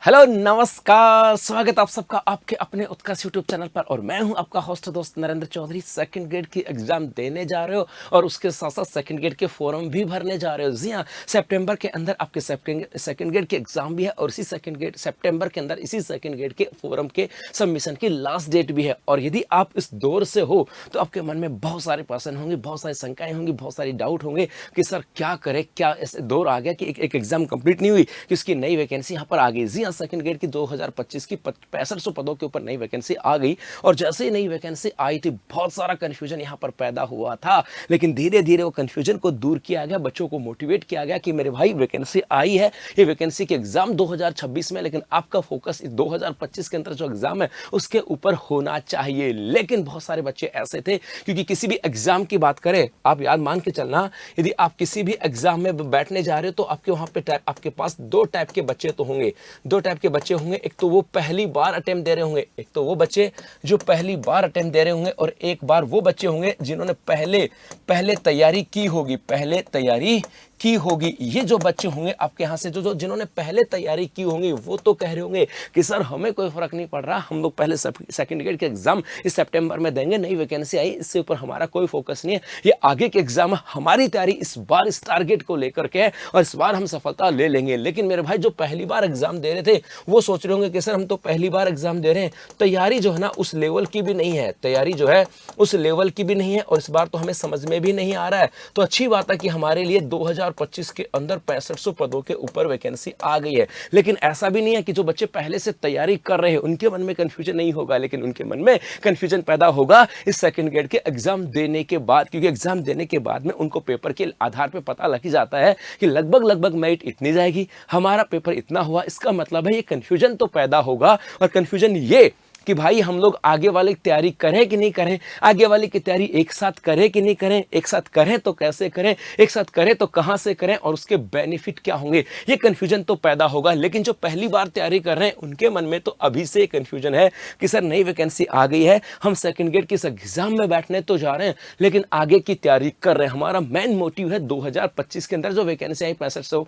Hello नमस्कार, स्वागत आप सबका आपके अपने उत्कर्ष यूट्यूब चैनल पर। और मैं हूं आपका होस्ट दोस्त नरेंद्र चौधरी। सेकंड ग्रेड की एग्जाम देने जा रहे हो और उसके साथ साथ सेकंड ग्रेड के फॉर्म भी भरने जा रहे हो। जी हां, सितंबर के अंदर आपके सेकंड ग्रेड की एग्जाम भी है और इसी सेकंड ग्रेड सितंबर के अंदर इसी सेकंड ग्रेड के फॉर्म के सबमिशन की लास्ट डेट भी है। और यदि आप इस दौर से हो तो आपके मन में बहुत सारे प्रश्न होंगे, बहुत सारी शंकाएं होंगी, बहुत सारी डाउट होंगे कि सर क्या करें, क्या ऐसे दौर आ गया कि एक एग्जाम कंप्लीट नहीं हुई कि उसकी नई वैकेंसी यहाँ पर आ गई। जी हाँ, सेकंड ग्रेड की 2025 की 6500 पदों के ऊपर नई वैकेंसी आ गई। और जैसे ही नई वैकेंसी आई थी बहुत सारा कंफ्यूजन यहाँ पर पैदा हुआ था, लेकिन धीरे धीरे वो कंफ्यूजन को दूर किया गया, बच्चों को मोटिवेट किया गया कि मेरे भाई वैकेंसी आई है, ये वैकेंसी के एग्जाम 2026 में, लेकिन आपका फोकस 2025 के अंदर जो एग्जाम है उसके ऊपर होना चाहिए। लेकिन बहुत सारे बच्चे ऐसे थे, क्योंकि किसी भी एग्जाम की बात करें, आप याद मान के चलना, यदि आप किसी भी एग्जाम में बैठने जा रहे हो तो आपके वहां पे आपके पास दो टाइप के बच्चे तो होंगे, दो टाइप के बच्चे होंगे। एक तो वो पहली बार अटेम्प्ट दे रहे होंगे, एक तो वो बच्चे जो पहली बार अटेम्प्ट दे रहे होंगे, और एक बार वो बच्चे होंगे जिन्होंने पहले तैयारी की होगी, पहले तैयारी की होगी। ये जो बच्चे होंगे आपके यहाँ से जो जिन्होंने पहले तैयारी की होंगी, वो तो कह रहे होंगे कि सर हमें कोई फर्क नहीं पड़ रहा, हम लोग पहले सेकंड ग्रेड के एग्जाम इस सितंबर में देंगे, नई वैकेंसी आई, इससे ऊपर हमारा कोई फोकस नहीं है, ये आगे के एग्जाम, हमारी तैयारी इस बार इस टारगेट को लेकर के है और इस बार हम सफलता ले लेंगे। लेकिन मेरे भाई जो पहली बार एग्जाम दे रहे थे वो सोच रहे होंगे कि सर हम तो पहली बार एग्जाम दे रहे हैं, तैयारी जो है ना उस लेवल की भी नहीं है, तैयारी जो है उस लेवल की भी नहीं है, और इस बार तो हमें समझ में भी नहीं आ रहा है। तो अच्छी बात है कि हमारे लिए 2025 के अंदर 6500 पदों के ऊपर वैकेंसी आ गई है। लेकिन ऐसा भी नहीं है कि जो बच्चे पहले से तैयारी कर रहे हैं उनके मन में कंफ्यूजन नहीं होगा, लेकिन उनके मन में कंफ्यूजन पैदा होगा इस सेकंड ग्रेड के एग्जाम देने के बाद, क्योंकि एग्जाम देने के बाद में उनको पेपर के आधार पर पता लग ही जाता है कि लगभग मेरिट इतनी जाएगी, हमारा पेपर इतना हुआ। इसका मतलब है ये कंफ्यूजन तो पैदा होगा, और कंफ्यूजन ये कि भाई हम लोग आगे वाले की तैयारी करें कि नहीं करें, आगे वाले की तैयारी एक साथ करें कि नहीं करें, एक साथ करें तो कैसे करें, एक साथ करें तो कहां से करें, और उसके बेनिफिट क्या होंगे, ये कंफ्यूजन तो पैदा होगा। लेकिन जो पहली बार तैयारी कर रहे हैं उनके मन में तो अभी से कंफ्यूजन है कि सर नई वैकेंसी आ गई है, हम सेकंड ग्रेड के एग्जाम में बैठने तो जा रहे हैं लेकिन आगे की तैयारी कर रहे हैं। हमारा मेन मोटिव है 2025 के अंदर जो वैकेंसी आई 6500,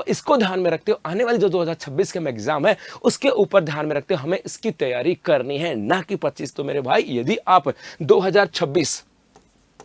इसको ध्यान में रखते हो आने वाली जो 2026 के एग्जाम है उसके ऊपर ध्यान में रखते हो हमें इसकी तैयारी करनी है, ना कि 25। तो मेरे भाई यदि आप 2026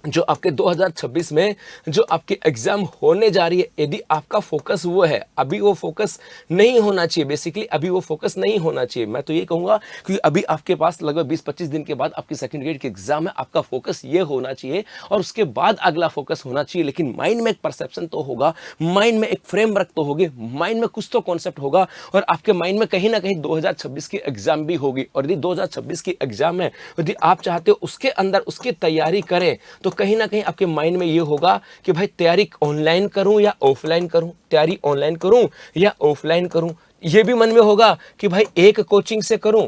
जो आपके 2026 में जो आपकी एग्जाम होने जा रही है, यदि आपका फोकस वो है, अभी वो फोकस नहीं होना चाहिए, बेसिकली अभी वो फोकस नहीं होना चाहिए। मैं तो ये कहूंगा कि अभी आपके पास लगभग 20-25 दिन के बाद आपकी सेकंड ग्रेड की एग्जाम है, आपका फोकस ये होना चाहिए और उसके बाद अगला फोकस होना चाहिए। लेकिन माइंड में एक परसेप्शन तो होगा, माइंड में एक फ्रेमवर्क तो होगी, माइंड में कुछ तो कॉन्सेप्ट होगा, और आपके माइंड में कहीं ना कहीं 2026 की एग्जाम भी होगी। और यदि 2026 की एग्जाम है, यदि आप चाहते हो उसके अंदर उसकी तैयारी करें, तो कहीं ना कहीं आपके माइंड में ये होगा कि भाई तैयारी ऑनलाइन करूं या ऑफलाइन करूं, तैयारी ऑनलाइन करूं या ऑफलाइन करूं। ये भी मन में होगा कि भाई एक कोचिंग से करूं,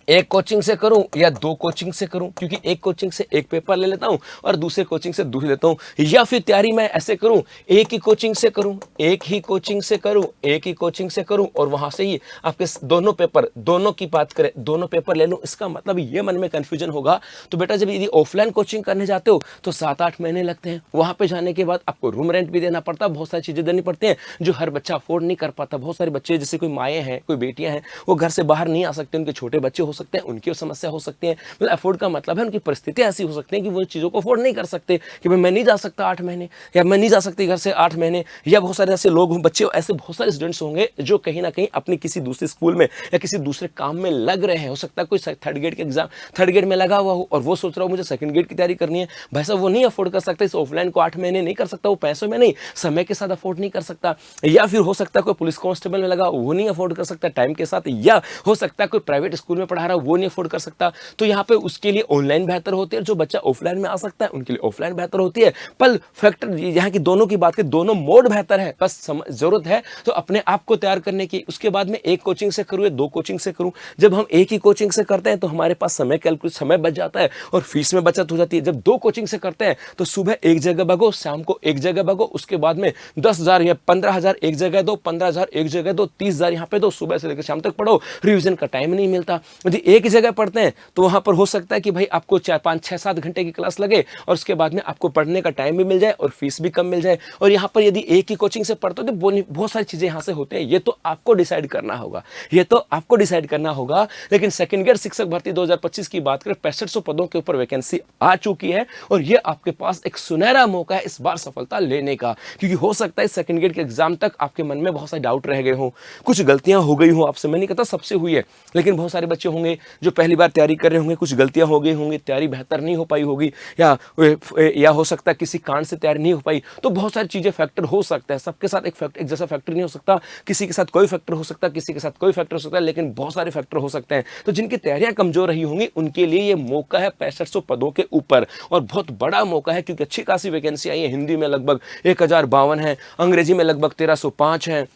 एक कोचिंग से करूं या दो कोचिंग से करूं, क्योंकि एक कोचिंग से एक पेपर ले लेता हूं और दूसरे कोचिंग से दूसरे लेता हूं। या फिर तैयारी मैं ऐसे करूं, एक ही कोचिंग से करूं, एक ही कोचिंग से करूं, एक ही कोचिंग से करूं, और वहां से ही आपके दोनों पेपर, दोनों की बात करें, दोनों पेपर ले लूं। इसका मतलब ये मन में कंफ्यूजन होगा। तो बेटा जब यदि ऑफलाइन कोचिंग करने जाते हो तो 7-8 महीने लगते हैं, वहां पे जाने के बाद आपको रूम रेंट भी देना पड़ता है, बहुत सारी चीजें देनी पड़ती हैं जो हर बच्चा अफोर्ड नहीं कर पाता। बहुत सारे बच्चे, जैसे कोई माएँ हैं, कोई बेटियां हैं, वो घर से बाहर नहीं आ सकते, उनके छोटे बच्चे हो सकते हैं, उनकी समस्या हो सकती है। मतलब अफोर्ड का मतलब है उनकी परिस्थितियां ऐसी हो सकती हैं कि वो चीजों को अफोर्ड नहीं कर सकते, कि भाई मैं नहीं जा सकता 8 महीने, या मैं नहीं जा सकती घर से 8 महीने। या बहुत सारे ऐसे लोग, बच्चे, ऐसे बहुत सारे स्टूडेंट्स होंगे जो कहीं ना कहीं अपनी किसी दूसरे स्कूल में या किसी दूसरे काम में लग रहे हैं। हो सकता है कोई थर्ड ग्रेड के एग्जाम, थर्ड ग्रेड में लगा हुआ हो और वो सोच रहा हो मुझे सेकंड ग्रेड की तैयारी करनी है। भाई साहब वो नहीं अफोर्ड कर सकता, इस ऑफलाइन को 8 महीने नहीं कर सकता, वो पैसों में नहीं, समय के साथ अफोर्ड नहीं कर सकता। या फिर हो सकता है कोई पुलिस कांस्टेबल में लगा, वो नहीं अफोर्ड कर सकता टाइम के साथ। या हो सकता है कोई प्राइवेट स्कूल में पढ़ा रहा, वो नहीं अफोर्ड कर सकता। तो यहाँ पे उसके लिए ऑनलाइन बेहतर होती है, जो बच्चा ऑफलाइन में आ सकता है उनके लिए ऑफलाइन बेहतर होती है। पर फैक्टर यहाँ की दोनों की बात करें, दोनों मोड बेहतर है, बस जरूरत है तो अपने आप को तैयार करने की। उसके बाद में एक कोचिंग से करूँ या दो कोचिंग से करूँ, जब हम एक ही कोचिंग से करते हैं तो हमारे पास समय बच जाता है और फीस में बचत हो जाती है। जब दो कोचिंग से करते हैं तो सुबह एक जगह भगो, शाम को एक जगह भगो, उसके बाद में 10,000 या 15,000 एक जगह दो, 15,000 एक जगह दो, 30,000 यहाँ पे दो, सुबह से लेकर शाम तक पढ़ो, रिविजन का टाइम नहीं मिलता। यदि एक ही जगह पढ़ते हैं तो वहाँ पर हो सकता है कि भाई आपको 4, 5, 6, 7 घंटे की क्लास लगे और उसके बाद में आपको पढ़ने का टाइम भी मिल जाए और फीस भी कम मिल जाए। और यहाँ पर यदि एक ही कोचिंग से पढ़ते हो तो बहुत सारी चीज़ें यहाँ से होते हैं। ये तो आपको डिसाइड करना होगा, ये तो आपको डिसाइड करना होगा। लेकिन सेकंड ग्रेड शिक्षक भर्ती 2025 की बात करें, 6500 पदों के ऊपर वैकेंसी आ चुकी है और ये आपके पास एक सुनहरा मौका है इस बार सफलता लेने का। क्योंकि हो सकता है सेकंड ग्रेड के एग्जाम तक आपके मन में बहुत सारे डाउट रह गए हों, कुछ गलतियां हो गई हों आपसे। मैं नहीं कहता सबसे हुई है, लेकिन बहुत सारे बच्चे होंगे जो पहली बार तैयारी कर रहे होंगे, कुछ गलतियां हो गई होंगी, तैयारी बेहतर नहीं हो पाई होगी, या हो सकता है किसी कारण से तैयारी नहीं हो पाई। तो बहुत सारी चीजें फैक्टर हो सकता है, सबके साथ एक जैसा फैक्टर नहीं हो सकता, किसी के साथ कोई फैक्टर हो सकता है, किसी के साथ कोई फैक्टर हो सकता है, लेकिन बहुत सारे फैक्टर हो सकते हैं। तो जिनकी तैयारियां कमजोर रही होंगी उनके लिए ये मौका है 6500 पदों के ऊपर, और बहुत बड़ा मौका है क्योंकि अच्छी खासी वैकेंसी आई है। हिंदी में लगभग 1052 है, अंग्रेजी में लगभग 1305 है,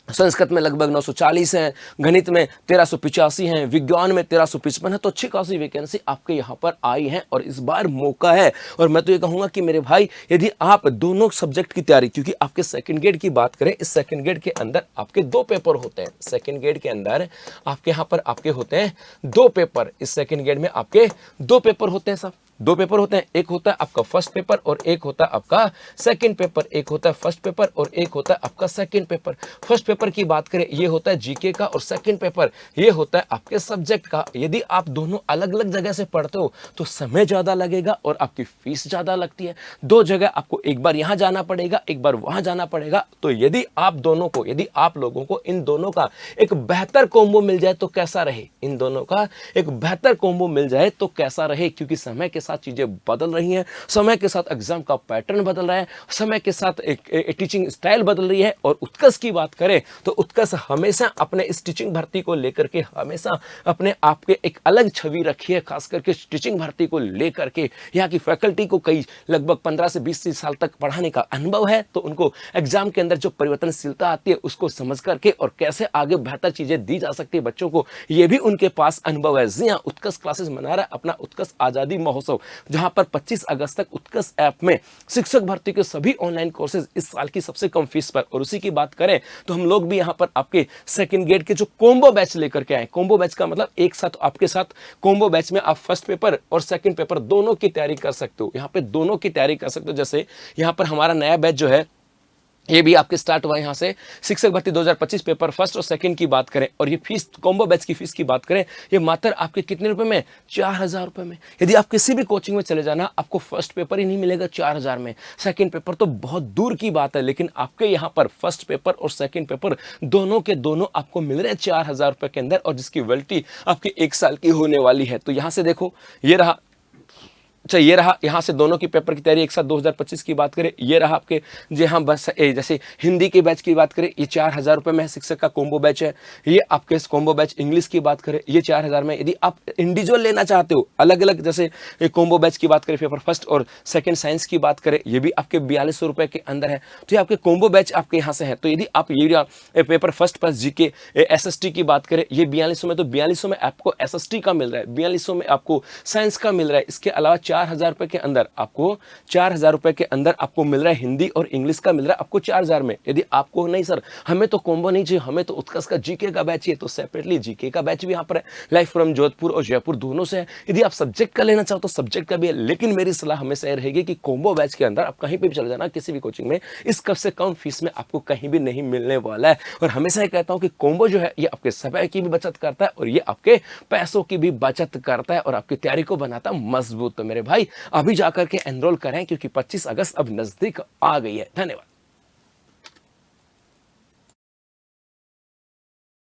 संस्कृत में लगभग 940 हैं, गणित में 1385 हैं, विज्ञान में 1355 है। तो अच्छी खासी वैकेंसी आपके यहाँ पर आई है और इस बार मौका है। और मैं तो ये कहूँगा कि मेरे भाई यदि आप दोनों सब्जेक्ट की तैयारी, क्योंकि आपके सेकंड ग्रेड की बात करें, इस सेकंड ग्रेड के अंदर आपके 2 पेपर होते हैं। सेकंड ग्रेड के अंदर आपके यहाँ पर आपके होते हैं 2 पेपर। इस सेकंड ग्रेड में आपके 2 पेपर होते हैं साहब, 2 पेपर होते हैं। एक होता है आपका फर्स्ट पेपर और एक होता है आपका सेकंड पेपर। एक होता है फर्स्ट पेपर और एक होता है आपका सेकंड पेपर। फर्स्ट पेपर की बात करें ये होता है जीके का और सेकंड पेपर ये होता है आपके सब्जेक्ट का। यदि आप दोनों अलग अलग जगह से पढ़ते हो तो समय ज्यादा लगेगा और आपकी फीस ज्यादा लगती है। 2 जगह आपको एक बार यहां जाना पड़ेगा, एक बार वहां जाना पड़ेगा। तो यदि आप लोगों को इन दोनों का एक बेहतर कॉम्बो मिल जाए तो कैसा रहे, इन दोनों का एक बेहतर कॉम्बो मिल जाए तो कैसा रहे। क्योंकि समय के साथ चीजें बदल रही हैं, समय के साथ एग्जाम का पैटर्न बदल रहा है, समय के साथ एक टीचिंग स्टाइल बदल रही है। और उत्कर्ष की बात करें तो उत्कर्ष हमेशा अपने इस टीचिंग भर्ती को लेकर के हमेशा अपने आप के एक अलग छवि रखी है, खास करके टीचिंग भर्ती को लेकर के। यहाँ की फैकल्टी को कई लगभग 15 से 20 साल तक पढ़ाने का अनुभव है, तो उनको एग्जाम के अंदर जो परिवर्तनशीलता आती है उसको समझ करके और कैसे आगे बेहतर चीजें दी जा सकती है बच्चों को, ये भी उनके पास अनुभव है। जी हाँ, उत्कर्ष क्लासेस मना रहा है अपना उत्कर्ष आजादी महोत्सव, जहां पर 25 अगस्त तक उत्कर्ष ऐप में शिक्षक भर्ती के सभी ऑनलाइन कोर्सेज इस साल की सबसे कम फीस पर। और उसी की बात करें तो हम लोग भी यहां पर आपके सेकंड ग्रेड के जो कोम्बो बैच लेकर के आए। कोम्बो बैच का मतलब एक साथ आपके साथ कोम्बो बैच में आप फर्स्ट पेपर और सेकंड पेपर दोनों की तैयारी कर सकते हो। यहां पे दोनों की तैयारी कर सकते हो। जैसे यहां पर हमारा नया बैच जो है ये भी आपके स्टार्ट हुआ है। यहाँ से शिक्षक भर्ती 2025 पेपर फर्स्ट और सेकंड की बात करें और ये फीस कॉम्बो बैच की फीस की बात करें, ये मात्र आपके कितने रुपए में, 4000 रुपए में। यदि आप किसी भी कोचिंग में चले जाना आपको फर्स्ट पेपर ही नहीं मिलेगा 4000 में, सेकंड पेपर तो बहुत दूर की बात है। लेकिन आपके यहाँ पर फर्स्ट पेपर और सेकंड पेपर दोनों के दोनों आपको मिल रहे हैं 4000 रुपए के अंदर, और जिसकी वैलिडिटी आपकी 1 साल की होने वाली है। तो यहाँ से देखो ये रहा, अच्छा ये रहा, यहाँ से दोनों की पेपर की तैयारी एक साथ 2025 की बात करें, ये रहा आपके जी हाँ बस जैसे हिंदी के बैच की बात करें ये 4000 रुपये में है, शिक्षक का कॉम्बो बैच है। ये आपके इस कॉम्बो बैच इंग्लिश की बात करें ये 4000 में। यदि आप इंडिविजुअल लेना चाहते हो अलग अलग, जैसे कॉम्बो बैच की बात करें पेपर फर्स्ट और सेकंड साइंस की बात करें, ये भी आपके 4200 रुपये के अंदर है। तो ये आपके कॉम्बो बैच आपके यहाँ से है। तो यदि आप ये paper first plus GK SST की बात करें ये 4200 में, तो 4200 में आपको SST का मिल रहा है, 4200 में आपको साइंस का मिल रहा है। इसके अलावा 4000 रुपए के अंदर आपको 4000 रुपए के अंदर आपको मिल रहा है हिंदी और इंग्लिश का मिल रहा है आपको 4000 में। यदि आपको नहीं सर हमें तो कॉम्बो नहीं चाहिए, हमें तो उत्कर्ष का जीके का बैच चाहिए, तो सेपरेटली जीके का बैच भी यहाँ पर है, लाइव फ्रॉम जोधपुर और जयपुर दोनों से है। यदि आप सब्जेक्ट का लेना चाहो तो सब्जेक्ट का भी है, लेकिन मेरी सलाह हमेशा यह रहेगी कि कॉम्बो बैच के अंदर आप कहीं पर भी चले जाना किसी भी कोचिंग में, इस कम से कम फीस में आपको कहीं भी नहीं मिलने वाला है। और हमेशा ये कहता हूँ कि कॉम्बो जो है ये आपके समय की भी बचत करता है और ये आपके पैसों की भी बचत करता है और आपकी तैयारी को बनाता है मजबूत। तो मेरे भाई अभी जाकर के एनरोल करें क्योंकि 25 अगस्त अब नजदीक आ गई है। धन्यवाद।